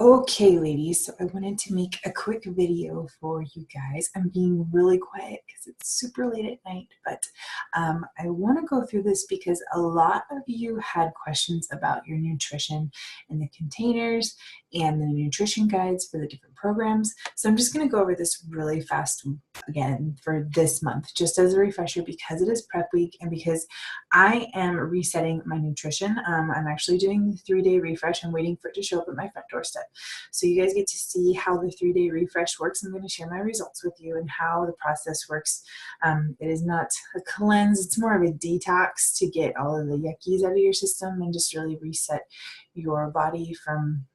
Okay, ladies, so I wanted to make a quick video for you guys. I'm being really quiet because it's super late at night, but I want to go through this because a lot of you had questions about your nutrition and the containers and the nutrition guides for the different programs. So I'm just going to go over this really fast again for this month, just as a refresher because it is prep week and because I am resetting my nutrition. I'm actually doing the 3-day refresh. I'm waiting for it to show up at my front doorstep. So you guys get to see how the 3-day refresh works. I'm going to share my results with you and how the process works. It is not a cleanse. It's more of a detox to get all of the yuckies out of your system and just really reset your body from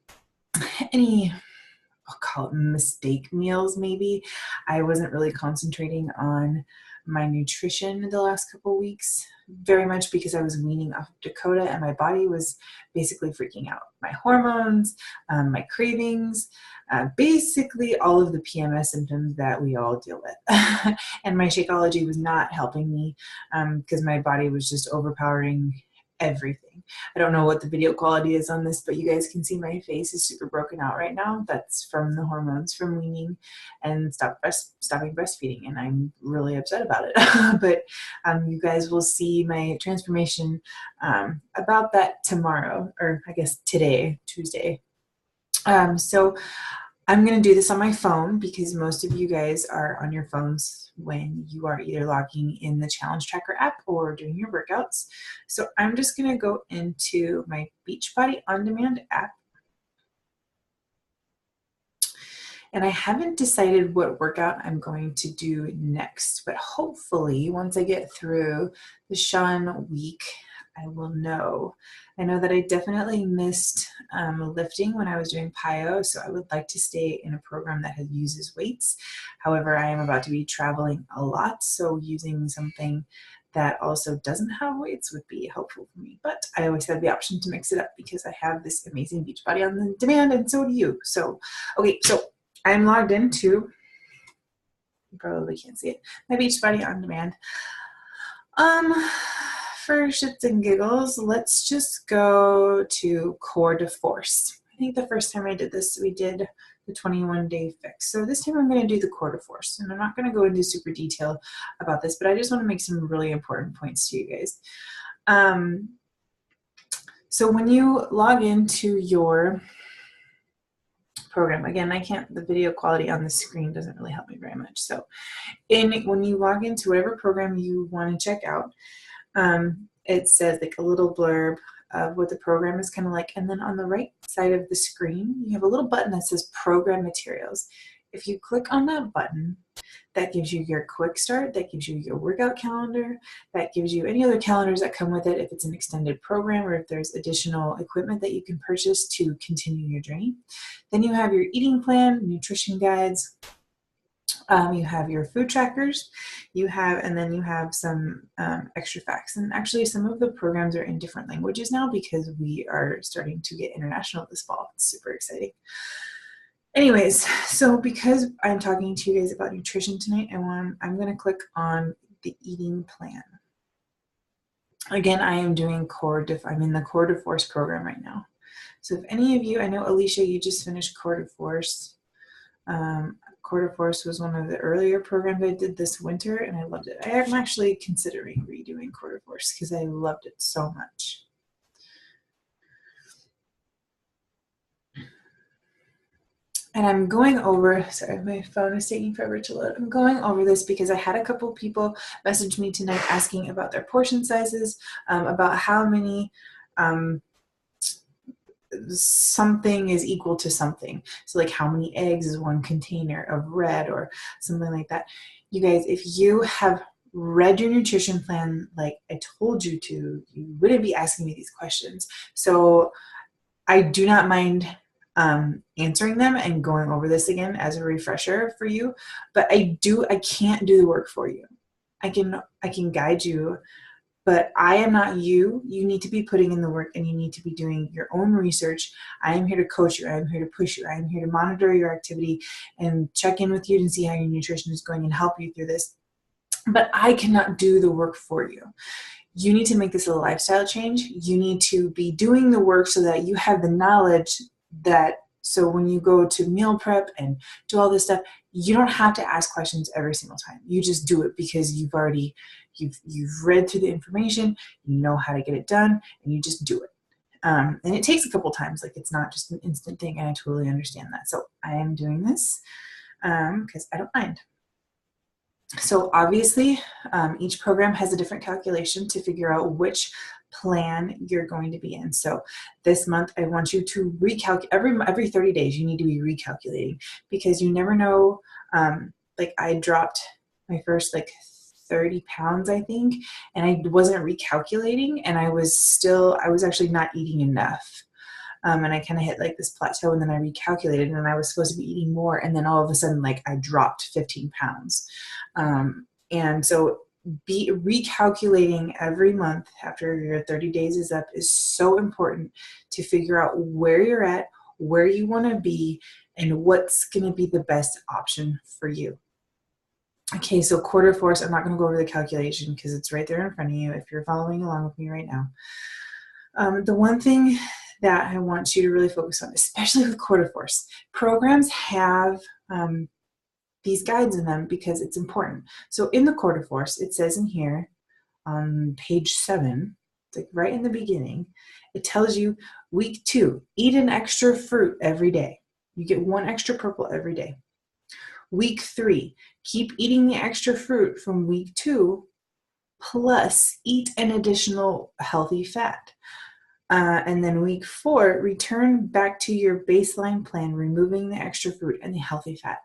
any, I'll call it mistake meals maybe. I wasn't really concentrating on my nutrition the last couple weeks, very much because I was weaning off of Dakota and my body was basically freaking out. My hormones, my cravings, basically all of the PMS symptoms that we all deal with. And my Shakeology was not helping me because my body was just overpowering everything. I don't know what the video quality is on this, but you guys can see my face is super broken out right now. That's from the hormones from weaning and stopping breastfeeding, and I'm really upset about it. But you guys will see my transformation about that tomorrow, or I guess today, Tuesday. So I'm going to do this on my phone because most of you guys are on your phones when you are either logging in the Challenge Tracker app or doing your workouts. So I'm just going to go into my Beachbody On Demand app. And I haven't decided what workout I'm going to do next, but hopefully once I get through the Sean week, I will know. I know that I definitely missed lifting when I was doing PiYo, so I would like to stay in a program that uses weights. However, I am about to be traveling a lot, so using something that also doesn't have weights would be helpful for me. But I always have the option to mix it up because I have this amazing Beachbody On Demand, and so do you. So, okay, so I'm logged into, you probably can't see it, my Beachbody On Demand. For shits and giggles, let's just go to Core de Force. I think the first time I did this, we did the 21-day fix. So this time I'm going to do the Core de Force, and I'm not going to go into super detail about this, but I just want to make some really important points to you guys. So when you log into your program, again, the video quality on the screen doesn't really help me very much. So when you log into whatever program you want to check out, it says like a little blurb of what the program is kind of like. And then on the right side of the screen, you have a little button that says Program Materials. If you click on that button, that gives you your quick start, that gives you your workout calendar, that gives you any other calendars that come with it if it's an extended program or if there's additional equipment that you can purchase to continue your journey. Then you have your eating plan, nutrition guides, you have your food trackers, and then you have some extra facts. And actually some of the programs are in different languages now because we are starting to get international this fall. It's super exciting. Anyways, so because I'm talking to you guys about nutrition tonight, I'm going to click on the eating plan. Again, I'm in the Core de Force program right now. So if any of you, I know Alicia, you just finished Core de Force. Core de Force was one of the earlier programs I did this winter, and I loved it. I am actually considering redoing Core de Force because I loved it so much. And I'm going over, sorry, my phone is taking forever to load. I'm going over this because I had a couple people message me tonight asking about their portion sizes, about how many something is equal to something. So like how many eggs is one container of red or something like that. You guys, if you have read your nutrition plan like I told you to, you wouldn't be asking me these questions. So I do not mind answering them and going over this again as a refresher for you, but I can't do the work for you. I can guide you, but I am not you. You need to be putting in the work and you need to be doing your own research. I am here to coach you. I am here to push you. I am here to monitor your activity and check in with you to see how your nutrition is going and help you through this. But I cannot do the work for you. You need to make this a lifestyle change. You need to be doing the work so that you have the knowledge that So when you go to meal prep and do all this stuff, you don't have to ask questions every single time. You just do it because you've read through the information, you know how to get it done, and you just do it. And it takes a couple times. Like, it's not just an instant thing, and I totally understand that. So I am doing this because I don't mind. So obviously, each program has a different calculation to figure out which plan you're going to be in. So this month, I want you to recalculate. Every 30 days, you need to be recalculating, because you never know. Like, I dropped my first 30 pounds, I think, and I wasn't recalculating, and I was actually not eating enough. And I kind of hit this plateau, and then I recalculated, and I was supposed to be eating more, and then all of a sudden, I dropped 15 pounds. And so be recalculating every month after your 30 days is up is so important to figure out where you're at, where you want to be, and what's going to be the best option for you. Okay, so quarter force, I'm not going to go over the calculation because it's right there in front of you if you're following along with me right now. The one thing that I want you to really focus on, especially with quarter force, programs have these guides in them because it's important. So in the quarter force, it says in here on page 7, it's right in the beginning, it tells you week 2, eat an extra fruit every day. You get 1 extra purple every day. Week 3, keep eating the extra fruit from week 2, plus eat an additional healthy fat. And then week 4, return back to your baseline plan, removing the extra fruit and the healthy fat.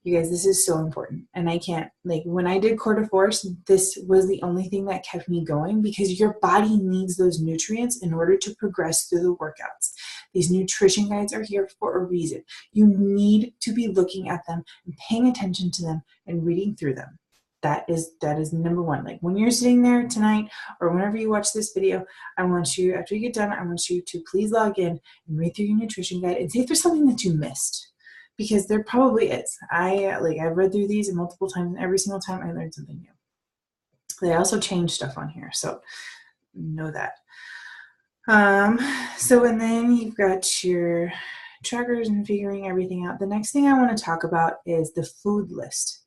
You guys, this is so important. And I can't, when I did quarter force, this was the only thing that kept me going, because your body needs those nutrients in order to progress through the workouts. These nutrition guides are here for a reason. You need to be looking at them and paying attention to them and reading through them. That is number one. When you're sitting there tonight or whenever you watch this video, I want you, after you get done, I want you to please log in and read through your nutrition guide and see if there's something that you missed, because there probably is. I've read through these multiple times, and every single time I learned something new. They also change stuff on here, so know that. And then you've got your trackers and figuring everything out. The next thing I want to talk about is the food list.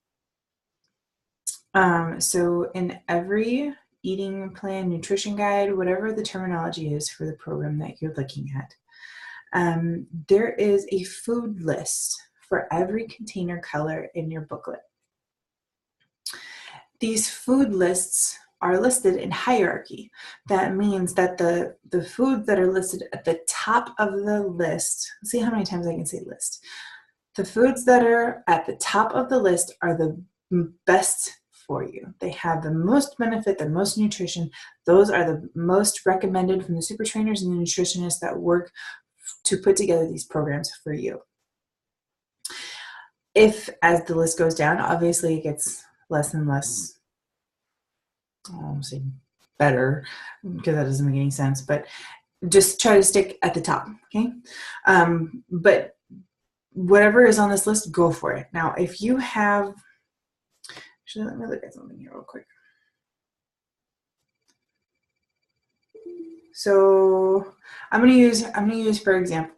So in every eating plan, nutrition guide, whatever the terminology is for the program that you're looking at, there is a food list for every container color in your booklet. These food lists are listed in hierarchy. That means that the foods that are listed at the top of the list, see how many times I can say list. The foods that are at the top of the list are the best for you. They have the most benefit, the most nutrition. Those are the most recommended from the super trainers and the nutritionists that work to put together these programs for you. If, as the list goes down, obviously it gets less and less, I'll say better, because that doesn't make any sense, but just try to stick at the top, okay? But whatever is on this list, go for it. Now, if you have, actually, let me look at something here real quick. So I'm gonna use for example,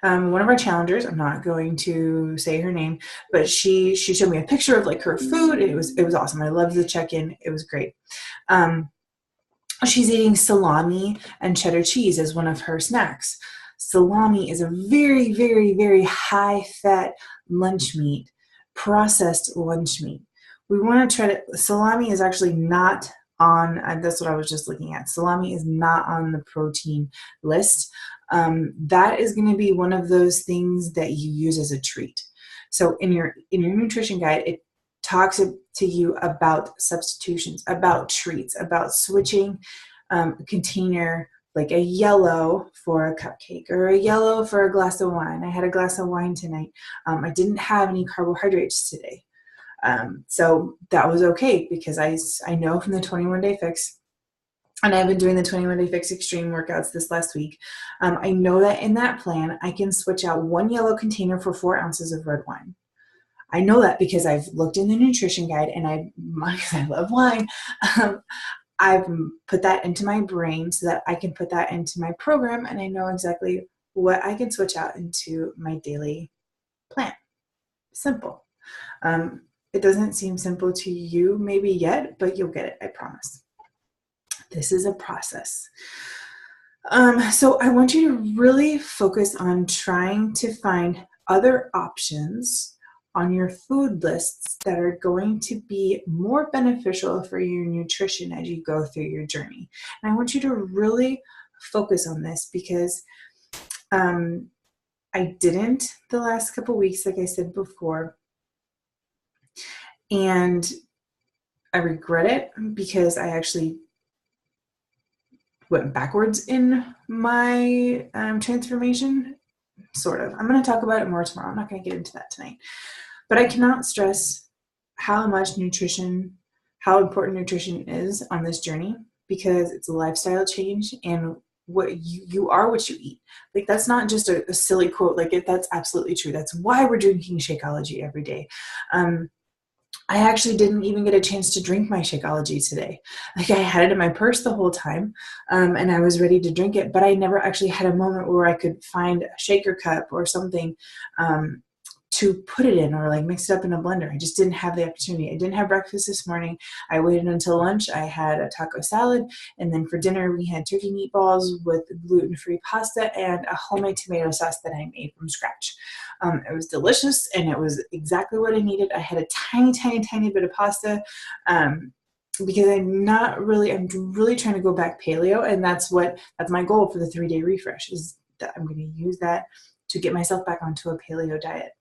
one of our challengers. I'm not going to say her name, but she showed me a picture of her food. And it was awesome. I loved the check-in. It was great. She's eating salami and cheddar cheese as one of her snacks. Salami is a very, very, very high-fat lunch meat, processed lunch meat. We want to try to, salami is actually not on, that's what I was just looking at. Salami is not on the protein list. That is going to be one of those things that you use as a treat. So in your nutrition guide, it talks to you about substitutions, about treats, about switching a container, like a yellow for a cupcake or a yellow for a glass of wine. I had a glass of wine tonight. I didn't have any carbohydrates today. So that was okay, because I know from the 21 Day Fix, and I've been doing the 21 Day Fix Extreme workouts this last week. I know that in that plan, I can switch out 1 yellow container for 4 ounces of red wine. I know that because I've looked in the nutrition guide, and because I love wine, I've put that into my brain so that I can put that into my program, and I know exactly what I can switch out into my daily plan. Simple. It doesn't seem simple to you maybe yet, but you'll get it, I promise. This is a process. So I want you to really focus on trying to find other options on your food lists that are going to be more beneficial for your nutrition as you go through your journey. And I want you to really focus on this because I didn't the last couple weeks, like I said before, and I regret it because I actually went backwards in my transformation, sort of. I'm going to talk about it more tomorrow. I'm not going to get into that tonight. But I cannot stress how much nutrition, how important nutrition is on this journey, because it's a lifestyle change, and what you are what you eat. Like, that's not just a silly quote. Like, that's absolutely true. That's why we're drinking Shakeology every day. I actually didn't even get a chance to drink my Shakeology today. Like, I had it in my purse the whole time, and I was ready to drink it, but I never actually had a moment where I could find a shaker cup or something to put it in, or like mix it up in a blender. I just didn't have the opportunity. I didn't have breakfast this morning. I waited until lunch. I had a taco salad, and then for dinner we had turkey meatballs with gluten-free pasta and a homemade tomato sauce that I made from scratch. It was delicious, and it was exactly what I needed. I had a tiny bit of pasta because I'm really trying to go back paleo, and that's my goal for the 3-day refresh, is that I'm going to use that to get myself back onto a paleo diet.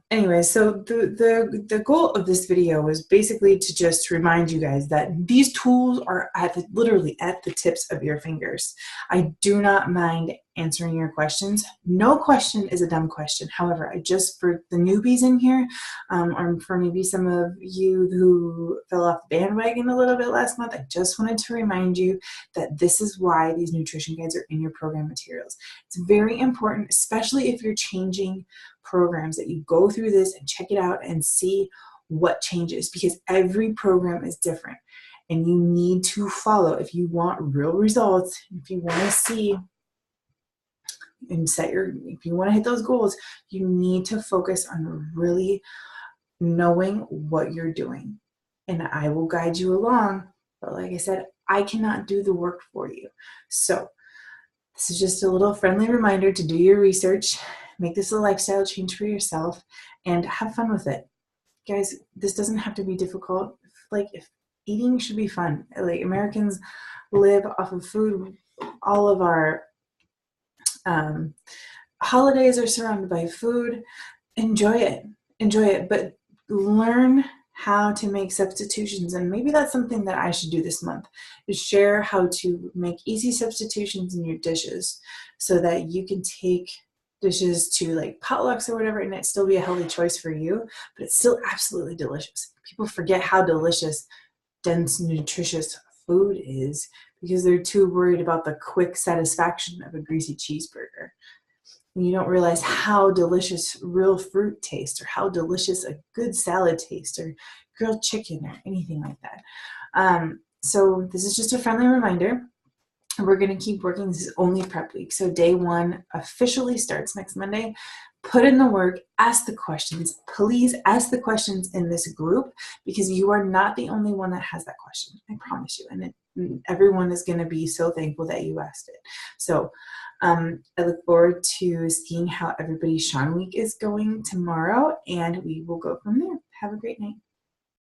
Anyway, so the goal of this video was basically to just remind you guys that these tools are literally at the tips of your fingers. I do not mind answering your questions. No question is a dumb question. However, for the newbies in here, or for maybe some of you who fell off the bandwagon a little bit last month, I just wanted to remind you that this is why these nutrition guides are in your program materials. It's very important, especially if you're changing programs, that you go through this and check it out and see what changes, because every program is different, and you need to follow if you want real results. If you want to see and if you want to hit those goals, you need to focus on really knowing what you're doing. And I will guide you along, but like I said, I cannot do the work for you. So this is just a little friendly reminder to do your research, make this a lifestyle change for yourself, and have fun with it. Guys, this doesn't have to be difficult. If eating should be fun. Like, Americans live off of food. All of our holidays are surrounded by food. Enjoy it, but learn how to make substitutions. And maybe that's something that I should do this month, is share how to make easy substitutions in your dishes, so that you can take dishes to like potlucks or whatever, and it still be a healthy choice for you, but it's still absolutely delicious. People forget how delicious, dense, nutritious food is because they're too worried about the quick satisfaction of a greasy cheeseburger. And you don't realize how delicious real fruit tastes, or how delicious a good salad tastes, or grilled chicken, or anything like that. So this is just a friendly reminder. We're going to keep working. This is only prep week. So day 1 officially starts next Monday. Put in the work, ask the questions. Please ask the questions in this group, because you are not the only one that has that question. I promise you. And everyone is going to be so thankful that you asked it. So I look forward to seeing how everybody's Sean Week is going tomorrow, and we will go from there. Have a great night.